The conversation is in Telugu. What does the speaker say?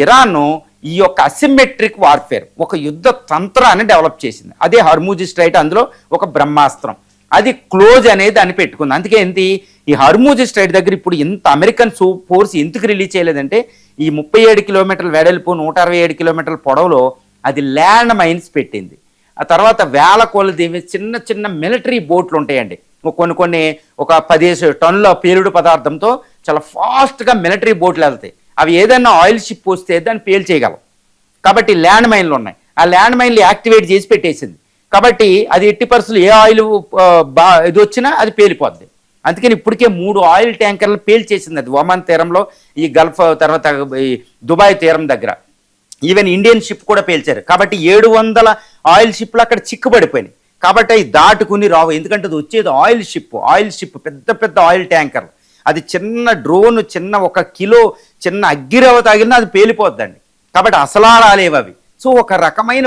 ఇరాన్ ఈ యొక్క అసిమెట్రిక్ వార్ఫేర్ ఒక యుద్ధ తంత్రాన్ని డెవలప్ చేసింది. అదే హర్మూజ్ స్ట్రైట్, అందులో ఒక బ్రహ్మాస్త్రం, అది క్లోజ్ అనేది అని పెట్టుకుంది. అందుకే ఏంటి ఈ హర్మూజ్ స్ట్రైట్ దగ్గర ఇప్పుడు ఇంత అమెరికన్ ఫోర్స్ ఎందుకు రిలీజ్ చేయలేదంటే ఈ 37 కిలోమీటర్ల వెడల్పు 167 కిలోమీటర్ల పొడవులో అది ల్యాండ్ మైన్స్ పెట్టింది. ఆ తర్వాత వేల కొలది చిన్న చిన్న మిలిటరీ బోట్లు ఉంటాయండి, కొన్ని ఒక 10 టన్నుల పేలుడు పదార్థంతో చాలా ఫాస్ట్గా మిలిటరీ బోట్లు వెళ్తాయి. అవి ఏదైనా ఆయిల్ షిప్ వస్తే దాన్ని పేల్చేయగలం. కాబట్టి ల్యాండ్ మైన్లు ఉన్నాయి, ఆ ల్యాండ్ మైన్లు యాక్టివేట్ చేసి పెట్టేసింది. కాబట్టి అది ఎట్టి పరిస్థితులు ఏ ఆయిల్ ఇది వచ్చినా అది పేలిపోద్ది. అందుకని ఇప్పటికే 3 ఆయిల్ ట్యాంకర్లు పేల్చేసింది అది ఒమాన్ తీరంలో, ఈ గల్ఫ్, తర్వాత ఈ దుబాయ్ తీరం దగ్గర. ఈవెన్ ఇండియన్ షిప్ కూడా పేల్చారు. కాబట్టి 700 ఆయిల్ షిప్లు అక్కడ చిక్కుబడిపోయినాయి. కాబట్టి అవి దాటుకుని రావు, ఎందుకంటే అది వచ్చేది ఆయిల్ షిప్ పెద్ద పెద్ద ఆయిల్ ట్యాంకర్లు. అది చిన్న డ్రోన్, చిన్న 1 కిలో చిన్న అగ్గిరవ తాగినా అది పేలిపోద్దండి. కాబట్టి అసలా రాలేవు అవి. సో ఒక రకమైన